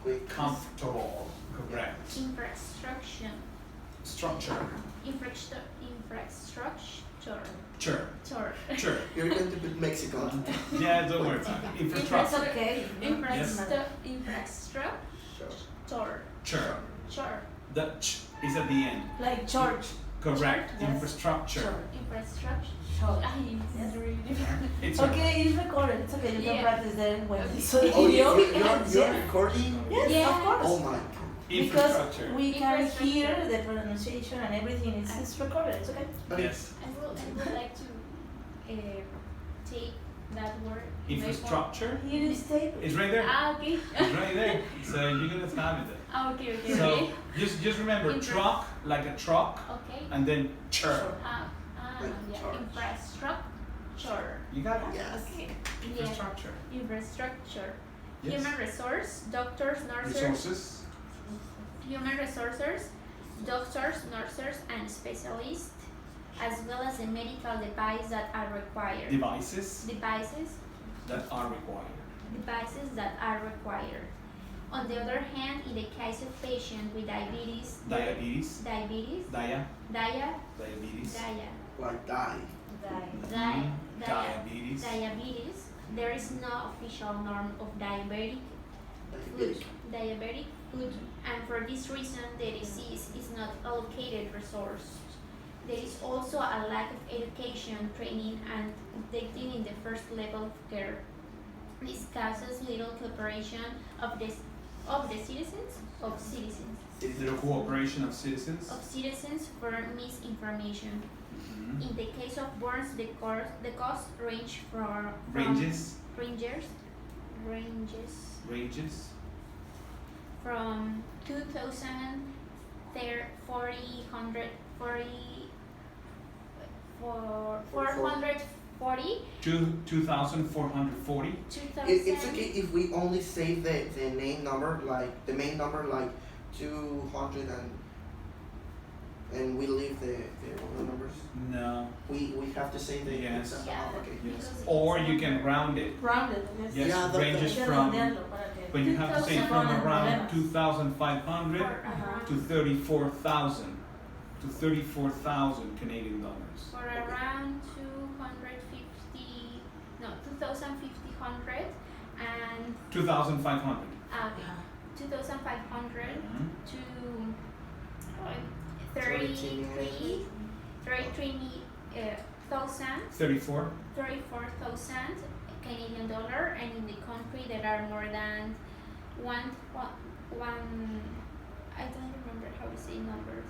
quick, Comfortable. Correct. Infrastructure. Structure. Infrastructure. Chur. Chur. you're going to put Mexico. Yeah, don't worry about it. That's Infrastructure. okay. Infrastructure. Sure. Chur. Sure. The ch is at the end. Like church. Correct. Yes. Infrastructure. Sure. Infrastructure. Sure. It's really different. It's Okay, it's recorded. It's okay. You can Yeah. practice then when Okay. you saw the Oh, video. you're recording? Yes, Yeah. of course. Oh my god. Because infrastructure. we can Infrastructure. hear the pronunciation and everything. It's recorded. It's okay. Okay. Yes. I would like to take that word? Infrastructure. Here is table. It's right there. Ah, okay. It's right there. So you're gonna have it. Ah, okay, okay, So okay. just remember Infra- truck like a truck, Okay. and then chur. Like Yeah. charge. Infrastructure. You got it. Yes. Okay. Yeah. Infrastructure. Infrastructure. Yes. Human resource, doctors, nurses. Resources. Human resources, doctors, nurses, and specialists, as well as the medical devices that are required. Devices Devices that are required. devices that are required. On the other hand, in the case of patients with diabetes, Diabetes. diabetes, Dia. diabetes, Diabetes. Like die. Mhm. Diabetes. diabetes, there is no official norm of diabetic food, and for this reason, the disease is not allocated resource. There is also a lack of education, training, and detecting in the first level of care. This causes little cooperation of the citizens The cooperation of citizens. for misinformation. Mhm. In the case of burns, the cost range from Ranges. ranges from 440 2,440. 2000. It's okay if we only save the name number, like the main number, like 200, and we leave the other numbers. No. We have to say the Yes. exact Yeah, amount. Okay. Yes. because Or it's you can round it. Rounded, yes. Yes. Yeah, Ranges from. Redondearlo para que- But you have to say from 2,000 around problemas. 2,500 for to 34,000 to 34,000 Canadian dollars. for around 250, no, 2,500 and 2,500. okay, 2,500 Mhm. to 33 thousand 34. 34,000 Canadian dollar, and in the country there are more than one I don't remember how to say numbers.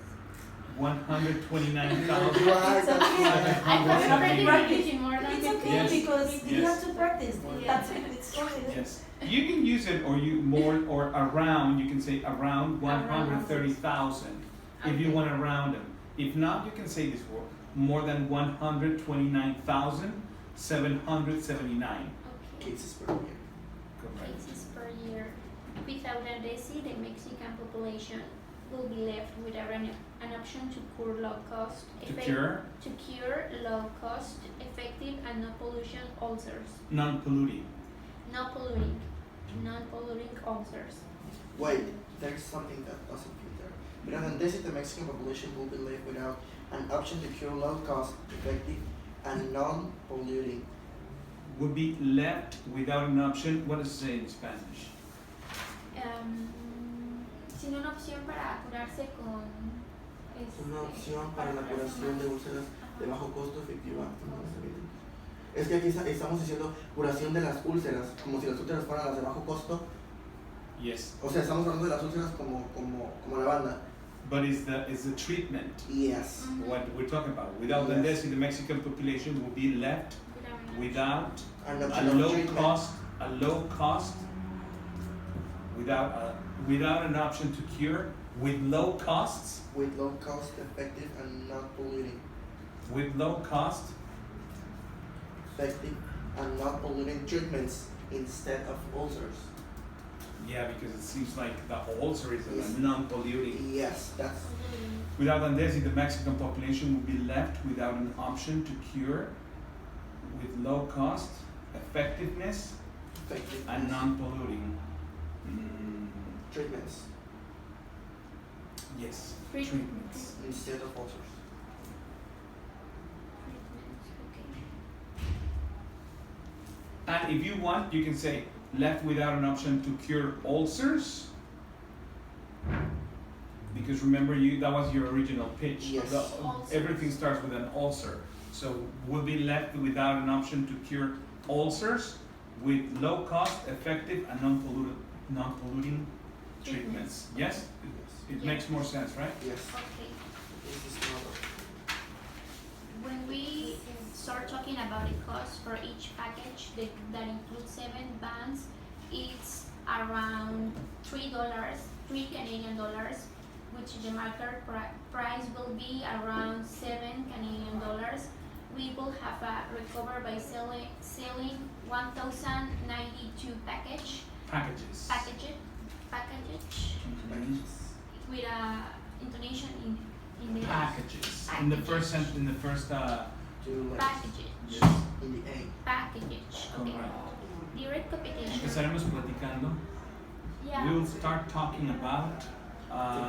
129,000. Right, It's that's okay. right. I was already Yes. using more than It's okay Yes. because you Yes. have to practice. Yeah. That's it. It's only Yes. You can use it or you more or around. You can say around 130,000 if you Okay. want to round them. If not, you can say this word more than 129,779. Okay. Cases per year. Correct. Cases per year. Without Dandesi, the Mexican population will be left without an option to cure low cost, To cure low cost, effective and no pollution ulcers. non-polluting. Non-polluting ulcers. Wait, there's something that doesn't fit there. Without Dandesi, the Mexican population will be left without an option to cure low-cost, effective, and non-polluting. Would be left without an option. What does it say in Spanish? Sin una opción para curarse con Una opción para la curación de úlceras de bajo costo efectiva. Es que aquí estamos diciendo curación de las úlceras, como si las úlceras fueran las de bajo costo. Yes. O sea, estamos hablando de las úlceras como la banda. But is the treatment Yes. what we're talking about? Without Yes. Dandesi, the Mexican population will be left without An a option of low treatment. cost, without an option to cure, with low costs, With low cost, effective, and not polluting. with low cost, Effective and not polluting treatments instead of ulcers. yeah, because it seems like the ulcer is Yes. a non-polluting. Yes, that's Without Dandesi, the Mexican population will be left without an option to cure, with low cost, effectiveness, effective. and non-polluting. Mm, Treatments yes, Treatment. treatments. instead of ulcers. And if you want, you can say left without an option to cure ulcers. Because remember, that was your original pitch. Yes. Ulcers. Everything starts with an ulcer. So we'll be left without an option to cure ulcers with low cost, effective, and non-polluting treatments. Yes? It Yeah. makes more sense, right? Yes. Okay. This is another. When we start talking about the cost for each package that includes 7 bands, it's around $3, $3 Canadian, which the market price will be around $7 Canadian. We will have a recover by selling 1,092 Packages. package Mhm. with a intonation in the Packages. In the first sentence, in the first. Two letters. package. Yes. In the A. Package. Okay. Correct. Direct competition. Empezaremos platicando. Yeah. We will start talking about. The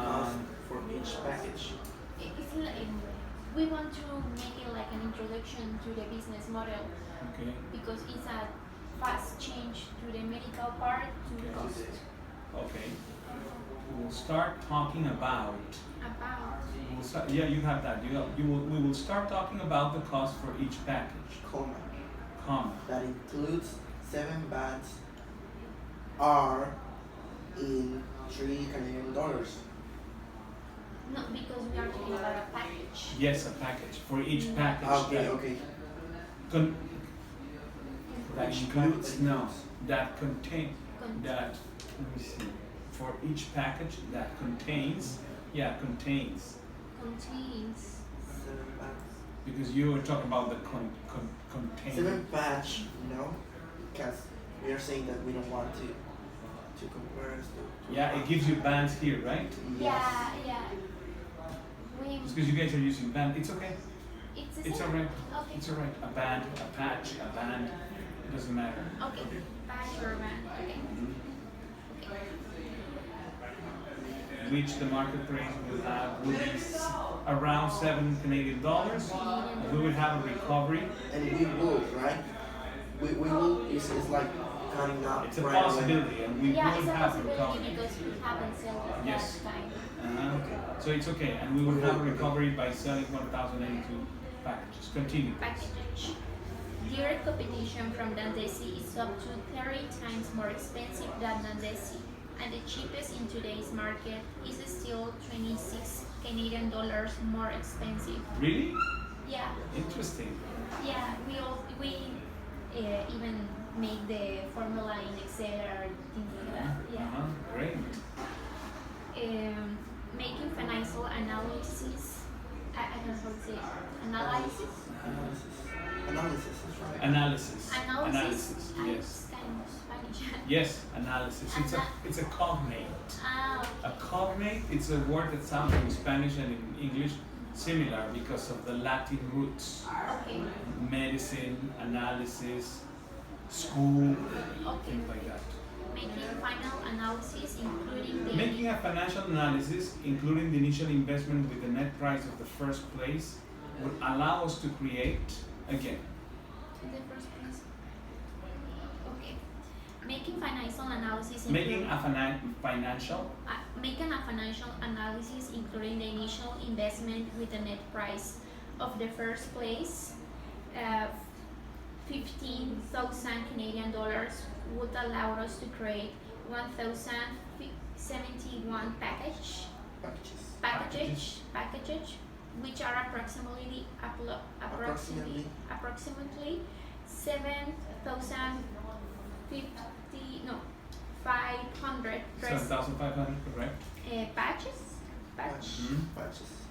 cost for each package. It's like we want to make it like an introduction to the business model Okay. because it's a fast change to the medical part to Okay. cost Okay. We will start talking about. about We'll start, yeah, you have that. We will start talking about the cost for each package. Comma. Comma. That includes 7 bands are in $3 Canadian. no because we are talking about a package. Yes, a package for each Mm. package. Okay, that okay. con- that Which includes package? no that contain Con- that. Let me see. For each package that contains contains 7 bands. because you were talking about the contain. 7 batch, because we are saying that we don't want to compare us to. Yeah, it gives you bands here, right? Yeah. We It's because you guys are using band. It's okay. it's the It's same. alright. Okay. It's alright. A band, a patch, a band. It doesn't matter. Okay. Patch or band. Okay. Okay. Which the market price will be around $7 Canadian. We would have a recovery. And we will, right? We will, it's like coming up It's a right away. possibility, and we Yeah, will it's a have possibility recovery. because we haven't sold it Yes. last time. So it's okay, and we will have a recovery by selling 1,082 packages. Continue. Package. Direct competition from Dandesi is up to 30 times more expensive than Dandesi, and the cheapest in today's market is still $26 Canadian more expensive. Really? Yeah, Interesting. yeah. We even make the formula in Excel or things like that. Yeah. Great. Making financial analysis. I don't know how to say it. Analysis. Analysis is right. Analysis. Analysis. Yes. Kind of Spanish. Yes. Analysis. It's a cognate. Ah, A cognate. It's a word that sounds in Spanish and in English similar because of the Latin roots. okay. Medicine, analysis, school, Okay. things like that. Making final analysis, including the Making a financial analysis, including the initial investment with the net price of the first place, would allow us to create, again, in the first place. Okay. Making financial analysis, making a financial, making a financial analysis, including the initial investment with the net price of the first place, 15,000 Canadian dollars would allow us to create 1,071 packages, which are approximately 500 7,500, correct?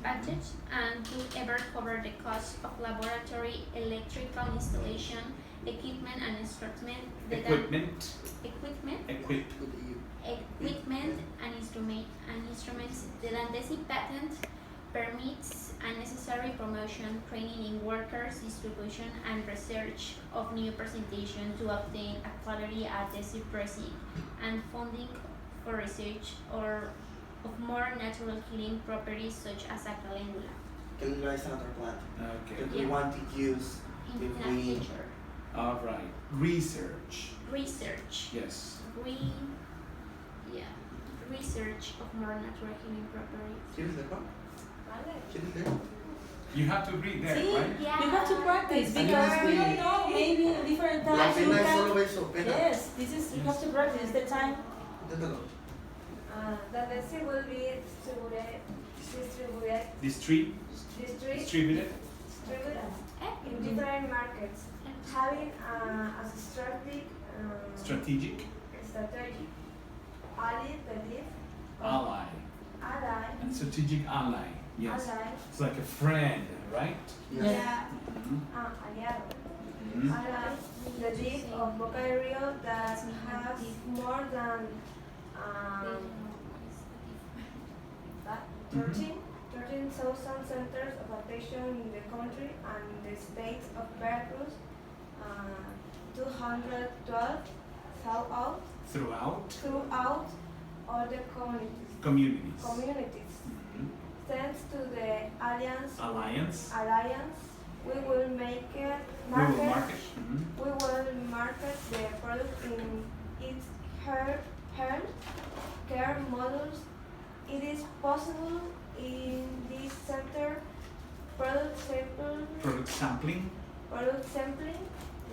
patches and would ever cover the cost of laboratory electrical installation, equipment and instrument, Equipment, equipment and instruments. The Dandesi patent permits unnecessary promotion, training in workers, distribution and research of new presentation to obtain a quality adhesive resin and funding for research or of more natural healing properties such as a calendula Calendula is another plant okay. that we Yeah. want to use in the between future. All right. Research, Research. yes. Research of more natural healing properties. ¿Quieres leerlo? Vale. ¿Quieres leerlo? You have to read there, See, right? Yeah. you have to practice And because you we have don't to- know. Maybe in different La times you pena es solo can. eso, pena. Yes, this is you have to practice the time. Inténtalo. Dandesi will be distributed Distributed. distributed Eh? in different markets, having a strategic strategy, Ally. ally, And strategic ally. Yes. ally, It's like a friend, right? Yes. yeah, Mhm. aliado. Mhm. Ally, the deep of vocabulary that has more than Mhm. 13,000 centers of attention in the country and the states of Veracruz, 212 Throughout throughout all the communities. communities. Mhm. Thanks to the Alliance. we will make it We will market. Mhm. we will market the product in its health care models. It is possible in this center product Product sampling.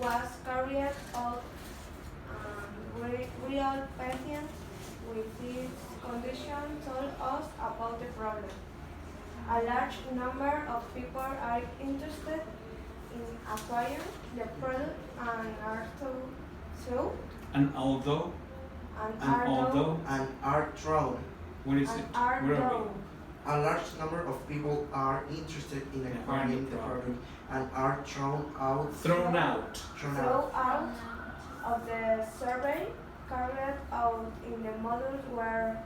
was carried out real patients with this condition told us about the problem. A large number of people are interested in acquiring the product and are through And although, and And are thrown. what is it? Where are we? A large number of people are interested in acquiring the product and are thrown out. Thrown out. Thrown out. throughout of the survey carried out in the models where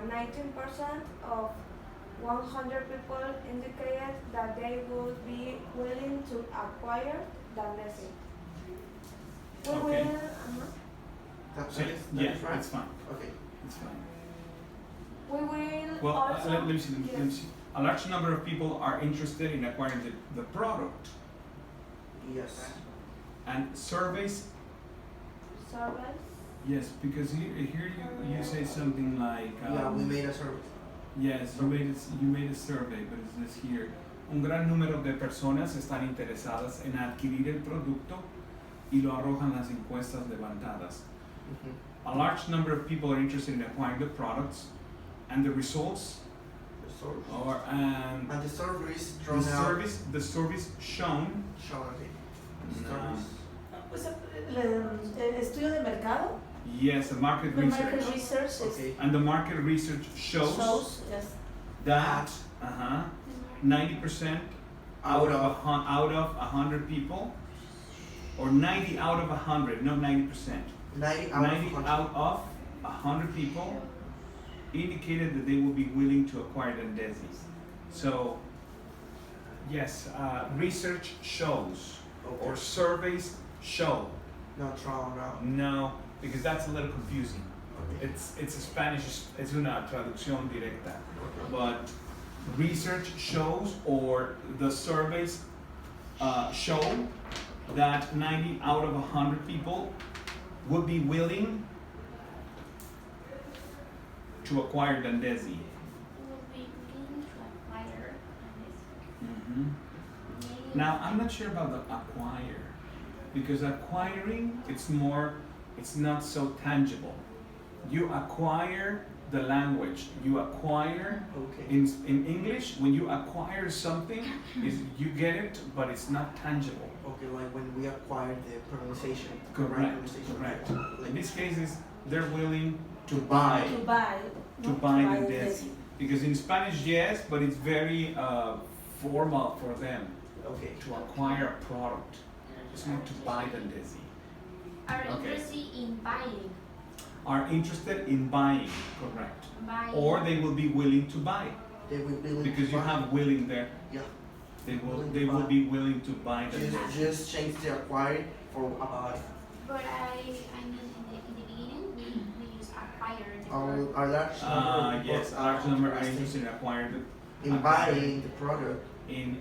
19% of 100 people indicated that they would be willing to acquire Dandesi. We Okay. will, So, yeah, it's fine. Okay. It's fine. we will Well, also. let me see. Let me see. A large number of people are interested in acquiring the product, Yes. and surveys. Surveys. Yes, because here you say something like. Yeah, we made a survey. Yes, you made a survey, but it says here, un gran número de personas están interesadas en adquirir el producto y lo arrojan las encuestas levantadas. Mhm. A large number of people are interested in acquiring the products, and the results The survey. are And the surveys thrown the out. service shown. Shown, okay. The No. surveys. Pues el estudio de mercado, Yes, the market the research, market research is Okay. and the market research shows yes. that 90% out of 100 people, or 90 out of 100, not 90%. 90 out 90 of 100. out of 100 people indicated that they will be willing to acquire Dandesi. So, yes, research shows, Okay. or surveys show. Not thrown out. No, because that's a little confusing. Okay. It's a Spanish, es una traducción directa. But research shows, or the surveys show, that 90 out of 100 people would be willing to acquire Dandesi. Will be willing to acquire Mm-hmm. Dandesi. Now, I'm not sure about the acquire, because acquiring, it's not so tangible. You acquire the language, you acquire, Okay. in English, when you acquire something, is you get it, but it's not tangible. Okay, like when we acquired the pronunciation. right Correct, pronunciation. correct. Like In this case, they're willing to To buy, To buy. to not buy the Dandesi. Because in Spanish, yes, but it's very formal for them Okay. to acquire a product. It's not to buy Dandesi. Are Okay. interested in buying. Are interested in buying, correct. Buying. Or they will be willing to buy, They will be willing because to you buy. have willing there. Yeah. They will be willing to buy Dandesi. Just change the acquired for buy. But I mean, in the beginning, we use acquire. The Our, word. our large number of people Yes, a large number are interested in acquiring in buying the product. in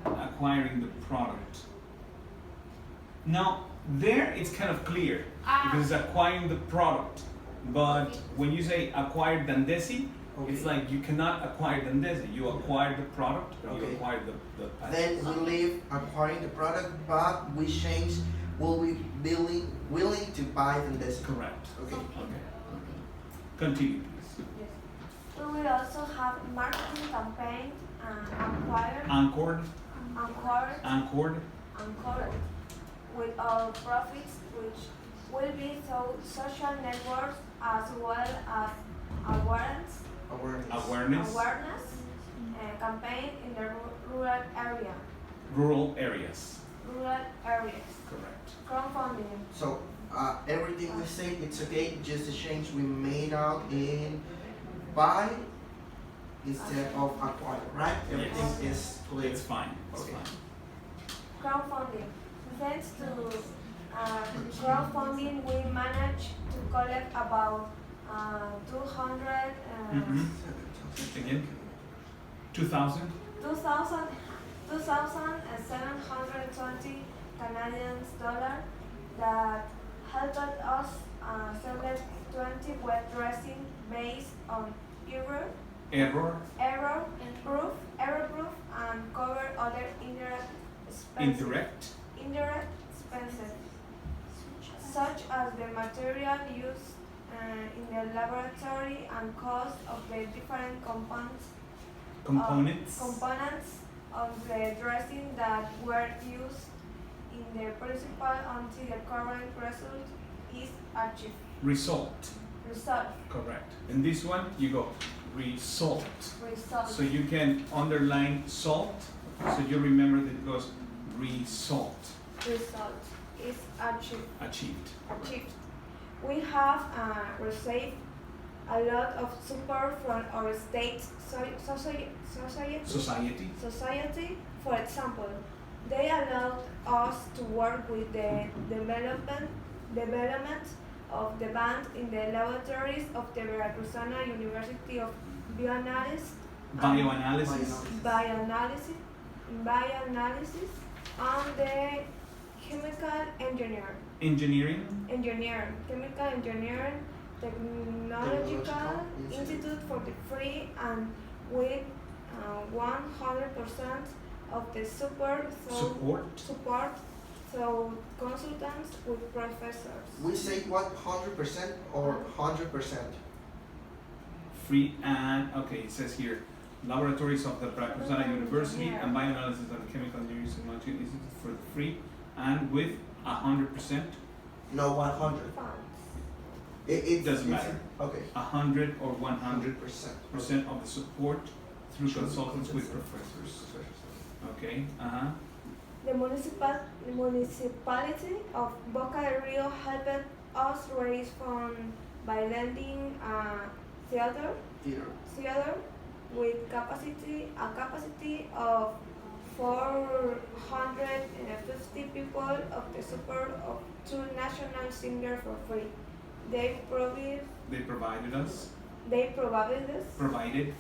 acquiring the product. Now, there it's kind of clear, because it's acquiring the product. But when you say acquire Dandesi, it's Okay. like you cannot acquire Dandesi. You acquire the product, or you Okay. acquire the Then we leave acquiring the product, but we change. Will we be willing to buy them this? Correct. Okay. Okay. Continue, please. We will also have marketing campaign and acquire Anchored. anchored anchored with our profits, which will be through social networks as well as awareness Awareness. campaign in the rural area. Rural areas. Rural areas. Correct. Crowdfunding. So everything we say, it's okay. Just the change we made out in buy instead of acquire, right? Everything is clear. It's fine. It's Okay. fine. Crowdfunding. Thanks to crowdfunding, we managed to collect about 200. Again. 2,000. 2,720 Canadian dollars that helped us select 20 web dressing based on error proof, and cover other indirect expenses, such as the material used in the laboratory and cost of the different Components. components of the dressing that were used in the principle until the current result is achieved. Result. Result. Correct. In this one, you go result. Result. So you can underline salt, so you remember that it goes result. Result is Achieved. achieved. We have received a lot of support from our state society. For example, they allowed us to work with the development of the band in the laboratories of the Veracruzana University of Bioanalysis and the chemical chemical engineering technological institute for the free and with 100% of the support so consultants with professors. We say what 100% or 100%? Free and, okay, it says here, laboratories of the Veracruzana University Yeah. and bioanalysis of the Chemical Engineering Technology Institute for free and with 100%. No, 100. Funds. It Doesn't matter. Okay. 100 or 100% 100%. of the support through consultants with professors. Okay, The municipality of Boca del Rio helped us raise funds by lending a theater with a capacity of 450 people of the support of 2 national singers for free. They provided us. They provided us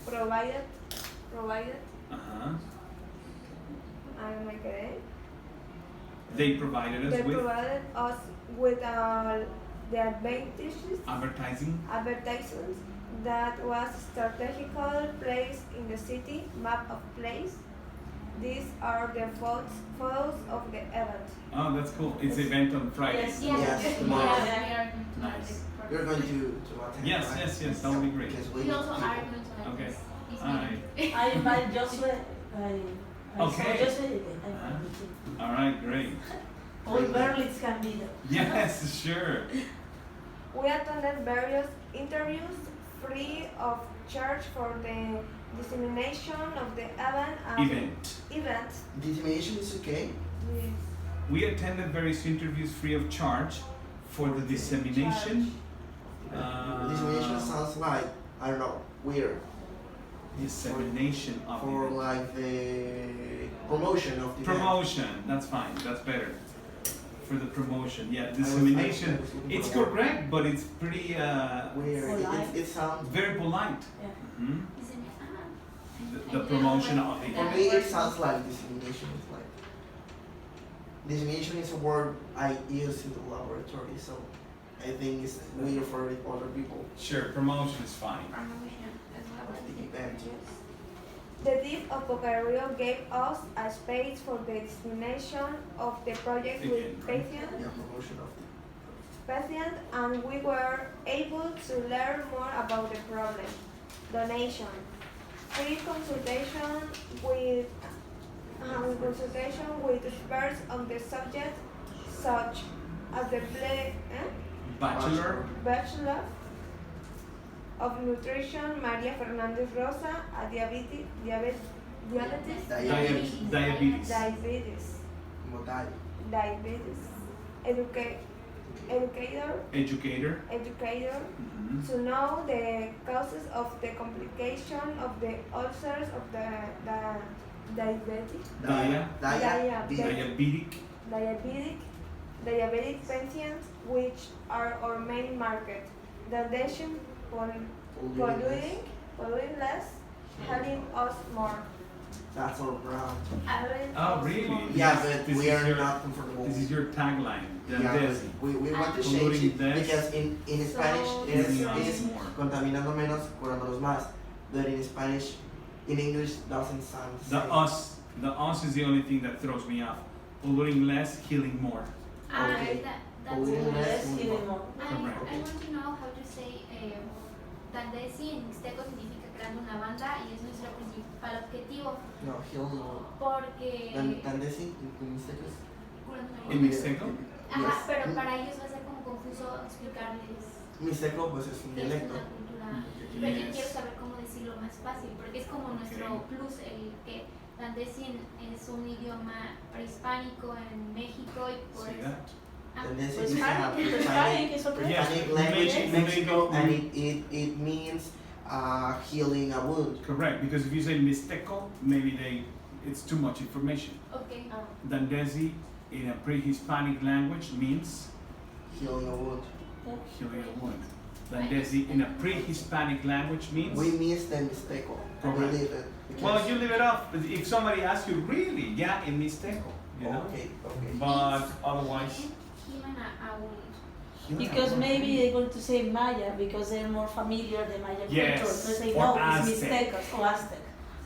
They with provided us with the advertisements that was strategically placed in the city map of place. These are the photos of the event. Oh, that's cool. It's the event on Friday. Yes. Yes, tomorrow. tomorrow. We are going to Nice. You're going to attend, Yes, right? yes, that would be great. Because We also are going to have Okay. this Alright. meeting. I invite Joshua. I Okay. saw Joshua. I invite him. All right, great. All Berlitz can be there. Yes, sure. We attended various interviews free of charge for the dissemination of the event. Dissemination is okay. Yes. We attended various interviews free of charge for the dissemination. Dissemination sounds like, I don't know, weird. Dissemination of For event. like the promotion of the Promotion. That's fine. That's better. For the promotion, yeah. I Dissemination. was looking It's for the word. correct, but it's pretty Weird. Polite. It sounds. very polite. Yeah. Mhm. Isn't it? The promotion of the For event. me, it sounds like dissemination is like. Dissemination is a word I use in the laboratory, so I think it's weird for other people. Sure, promotion is fine. Of the event. The DIF of Boca del Rio gave us a space for the dissemination of the project with Again, right? Yeah, promotion of patient, and we were able to learn more about the problem. Donation. Free consultation with in consultation with experts on the subject, such as the Bachelor. Bachelor of Nutrition Maria Fernandez Rosa, a diabetes, Diabetes. diabetes, educator, Educator. Mhm. to know the causes of the complication of the ulcers of the diabetic, diabetic patients, which are our main market. The nation polluting less, helping us more. That's our brand. Helping Oh, us really? more. Yeah, This- but this we is are your- not comfortable. This is your tagline, Yeah, Dandesi. we want to Polluting change it less, because in Spanish So- Giving es us more. contaminando menos, curándonos más. But in Spanish, in English doesn't sound the same. The us is the only thing that throws me off. Polluting less, healing more. Okay. That's Polluting good. less, Less, healing healing more. more. I Correct. want to know how to say Dandesi en mixteco significa creando una banda y es nuestro principal objetivo No, healing more. porque Dandesi in Mixteco is- curando una ¿En banda. mixteco? Ajá, Yes. pero para ellos va a ser como confuso explicarles Mixteco pues es un qué es dialecto. una cultura. Pero yo Yes. quiero saber cómo decirlo más fácil porque es como nuestro Ok. plus, el que Dandesi es un idioma prehispánico en México y por See eso. that? Ah, Dandesi Pues is a Hispanic is okay. Yes. Hispanic language in Maybe- Mexico, maybe- and it means healing a wound. Correct, because if you say mixteco, maybe it's too much information. okay. Ah, Dandesi in a pre-Hispanic language means Healing a wound. yeah. healing a wound. Dandesi in a pre-Hispanic language means. We miss the Mixteco. We Correct. leave it. Well, because- you leave it off. But if somebody asks you, really, yeah, in mixteco, you know. Okay, okay. But otherwise, Healing a wound. healing a Because wound. maybe they're going to say Maya because they're more familiar the Maya Yes, culture. So they or know it's Aztec. Mixtecos or Aztec.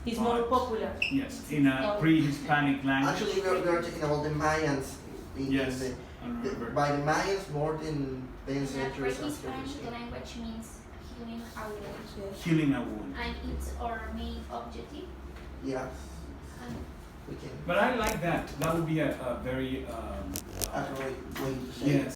It's more Right. popular. Yes, in a pre-Hispanic language. Actually, we are talking about the Mayans. Yes, I the, remember. by the Mayans, more than 10 In a centuries after pre-Hispanic Christ. language means healing a wound. Yes. Healing a wound. And it's our main objective. Yes, And we can. But I like that. That would be a very Accurate way to say it. yes.